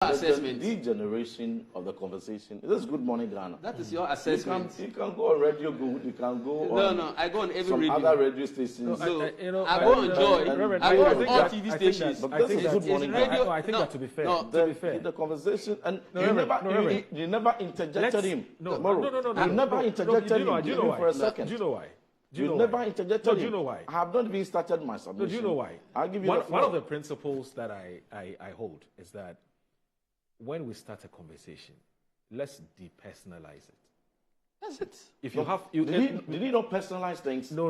assessment. The degeneration of the conversation. This is Good Morning Ghana. That is your assessment. You can go on Radio Good. You can go on. No, I go on every some radio. other radio stations. I go on Joy. I go on all TV stations. But this is Good Morning Ghana. I think that to be fair. The conversation, and you never interjected him. No. You never interjected him. Do you know why? For a second. Do you know why? You never interjected him. Do you know why? I have not even started my submission. No, do you know why? I'll give you one of the principles that I hold is that when we start a conversation, let's depersonalize it. That's it. If you have, did he not personalize things? No.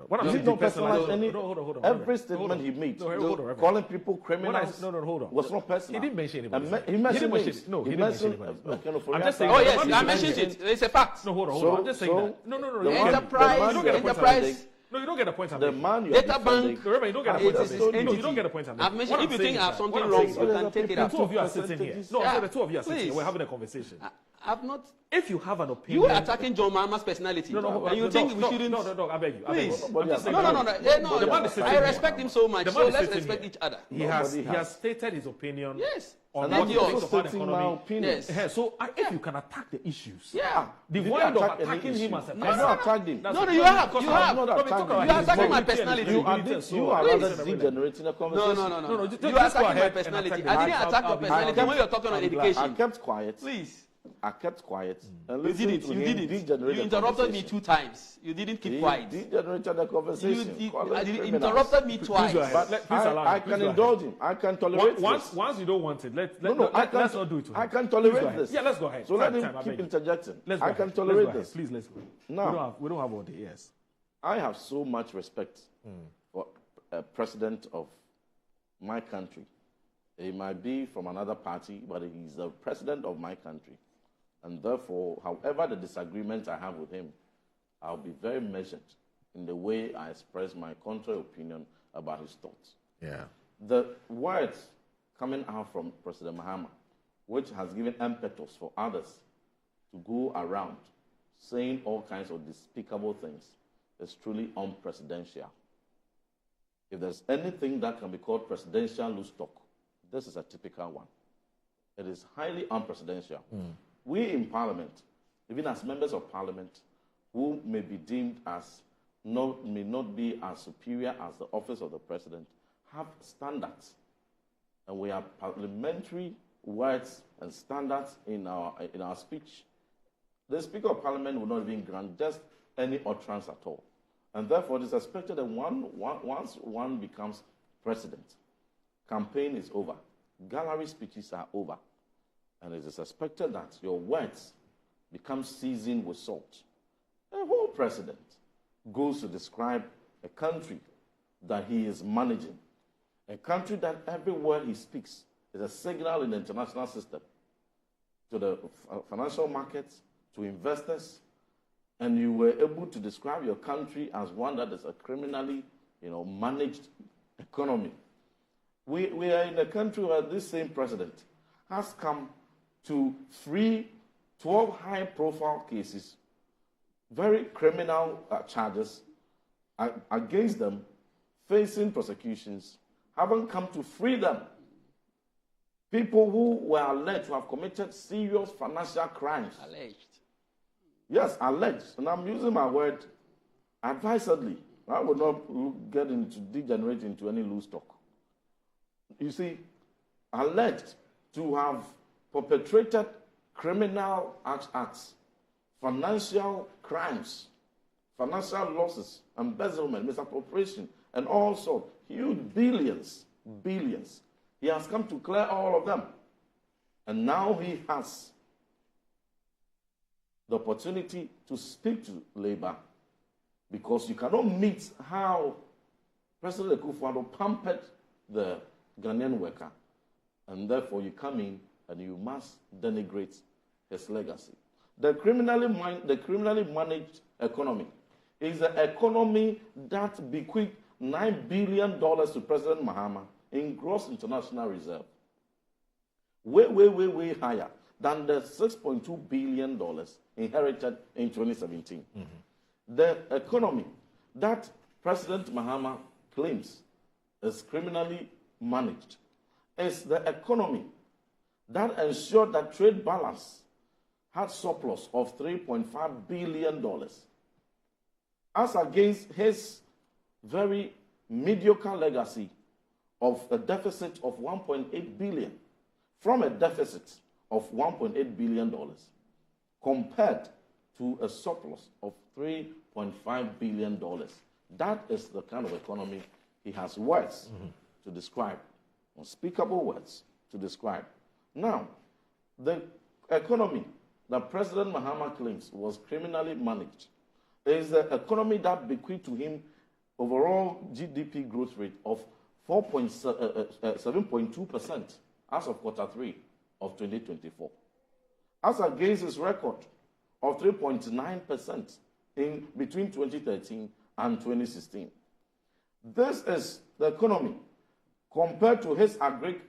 What I'm saying, not personalize any. Hold on. Every statement he made, calling people criminals, hold on. was not personal. He didn't mention anybody. He mentioned names. No, he didn't mention anybody. I'm just saying. Oh yes, I mentioned it. It's a fact. No, hold on. I'm just saying that. No. Enterprise. No, you don't get the point I'm making. The man you data bank. Remember, you don't get the point I'm making. No, you don't get the point I'm making. I've mentioned if you think I have something wrong, you can take it out. The two of you are sitting here. No, so the two of you are sitting here. We're having a conversation. I've not. If you have an opinion, you are attacking John Mahama's personality. No. And you think we shouldn't? No. I beg you. Please. No. The man is sitting here. I respect him so much. So let's respect each other. He has stated his opinion. Yes. On what he thinks about the economy. Yes. So if you can attack the issues, devoid of attacking him as a person. I've not attacked him. No, you have. You are attacking my personality. You are rather degenerating the conversation. No. You are attacking my personality. I didn't attack your personality when you're talking on education. I kept quiet. Please. I kept quiet. You didn't. You interrupted me 2 times. You didn't keep quiet. Degenerated the conversation. You interrupted me twice. But I can indulge him. I can tolerate this. Once you don't want it, let's not do it to him. I can tolerate this. Yeah, let's go ahead. So let him keep interjecting. I can tolerate this. Please, let's go. Now, we don't have all day, yes. I have so much respect for a president of my country. He might be from another party, but he's the president of my country. And therefore, however the disagreement I have with him, I'll be very measured in the way I express my contrary opinion about his thoughts. Yeah. The words coming out from President Mahama, which has given impetus for others to go around saying all kinds of despicable things, is truly unprecedented. If there's anything that can be called presidential loose talk, this is a typical one. It is highly unprecedented. We in Parliament, even as members of Parliament, who may be deemed as may not be as superior as the office of the president, have standards. And we have parliamentary words and standards in our speech. The Speaker of Parliament will not even grant just any utterance at all. And therefore, it is expected that once one becomes president, campaign is over, gallery speeches are over, and it is expected that your words become seasoned with salt. A whole president goes to describe a country that he is managing, a country that every word he speaks is a signal in the international system to the financial markets, to investors, and you were able to describe your country as one that is a criminally, managed economy. We are in a country where this same president has come to free 12 high-profile cases, very criminal charges against them, facing prosecutions, haven't come to free them. People who were alleged to have committed serious financial crimes. Alleged. Yes, alleged. And I'm using my word advisedly. I would not degenerate into any loose talk. You see, alleged to have perpetrated criminal acts, financial crimes, financial losses, embezzlement, misappropriation, and all sorts, huge billions. He has come to clear all of them. And now he has the opportunity to speak to Labour, because you cannot meet how President Akufo-Addo pampered the Ghanaian worker, and therefore you come in and you must denigrate his legacy. The criminally managed economy is the economy that bequeathed $9 billion to President Mahama in gross international reserve. Way higher than the $6.2 billion inherited in 2017. The economy that President Mahama claims is criminally managed is the economy that ensured that trade balance had surplus of $3.5 billion, as against his very mediocre legacy of a deficit of $1.8 billion, from a deficit of $1.8 billion compared to a surplus of $3.5 billion. That is the kind of economy he has words to describe, unspeakable words to describe. Now, the economy that President Mahama claims was criminally managed is the economy that bequeathed to him overall GDP growth rate of 7.2% as of quarter 3 of 2024, as against his record of 3.9% in between 2013 and 2016. This is the economy compared to his aggregate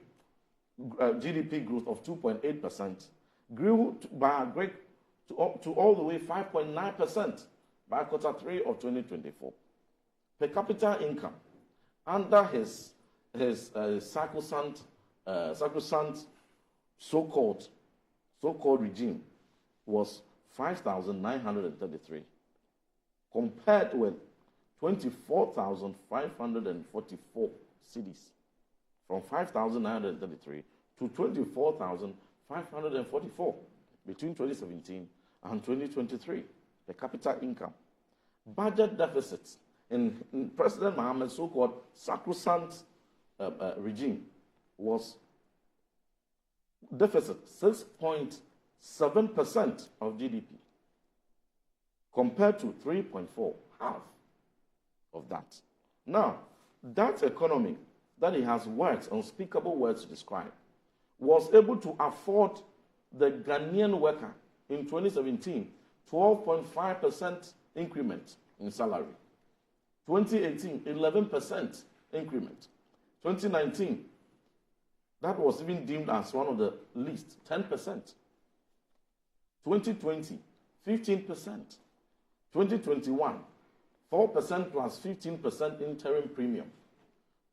GDP growth of 2.8%, grew by aggregate to all the way 5.9% by quarter 3 of 2024. Per capita income under his sacrosanct so-called regime was 5,933, compared with 24,544 cedis, from 5,933 to 24,544 between 2017 and 2023, per capita income. Budget deficits in President Mahama's so-called sacrosanct regime was deficit 6.7% of GDP, compared to 3.4%, half of that. Now, that economy that he has words, unspeakable words to describe, was able to afford the Ghanaian worker in 2017 12.5% increment in salary. 2018, 11% increment. 2019, that was even deemed as one of the least, 10%. 2020, 15%. 2021, 4% plus 15% interim premium.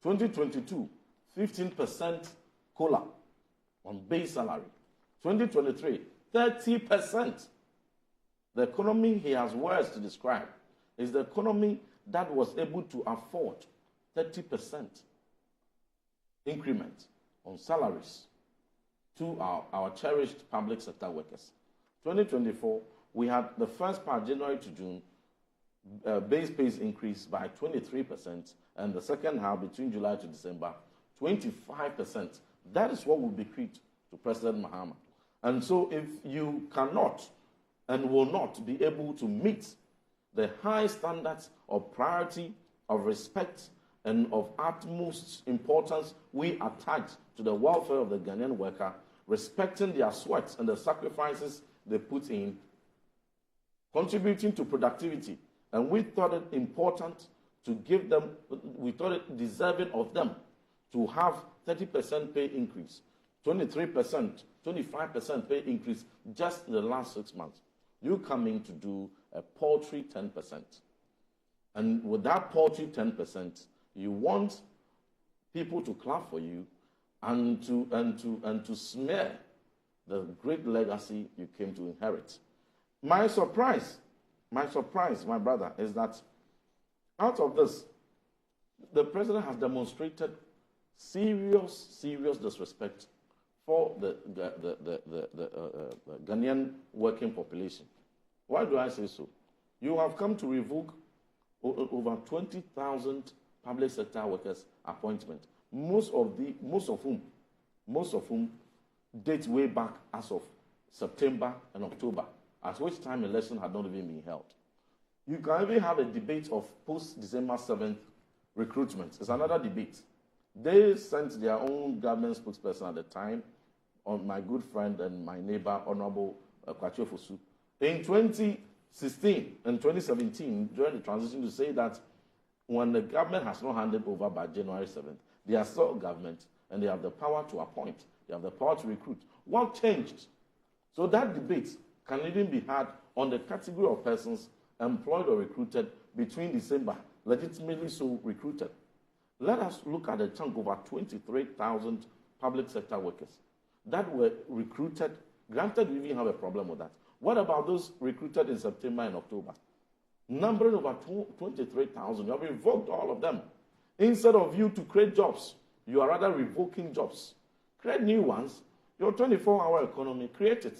2022, 15% COLA on base salary. 2023, 30%. The economy he has words to describe is the economy that was able to afford 30% increment on salaries to our cherished public sector workers. 2024, we had the first part, January to June, base pay increased by 23%, and the second half, between July to December, 25%. That is what will be bequeathed to President Mahama. And so if you cannot and will not be able to meet the high standards of priority, of respect, and of utmost importance we attach to the welfare of the Ghanaian worker, respecting their sweat and the sacrifices they put in, contributing to productivity, and we thought it important to give them, we thought it deserving of them to have 30% pay increase, 23%, 25% pay increase just in the last 6 months. You come in to do a paltry 10%. And with that paltry 10%, you want people to clap for you and to smear the great legacy you came to inherit. My surprise, my brother, is that out of this, the president has demonstrated serious disrespect for the Ghanaian working population. Why do I say so? You have come to revoke over 20,000 public sector workers' appointments, most of whom date way back as of September and October, at which time election had not even been held. You can even have a debate of post-December 7th recruitment. It's another debate. They sent their own government spokesperson at the time, on my good friend and my neighbor, Honorable Akufo-Addo, in 2016 and 2017, during the transition, to say that when the government has not handed over by January 7th, they are still government and they have the power to appoint, they have the power to recruit. What changed? So that debate can even be had on the category of persons employed or recruited between December, legitimately so recruited. Let us look at a chunk of over 23,000 public sector workers. that were recruited? Granted, you even have a problem with that. What about those recruited in September and October? Numbering over 23,000. You have revoked all of them. Instead of you to create jobs, you are rather revoking jobs. Create new ones. Your 24-hour economy, create it.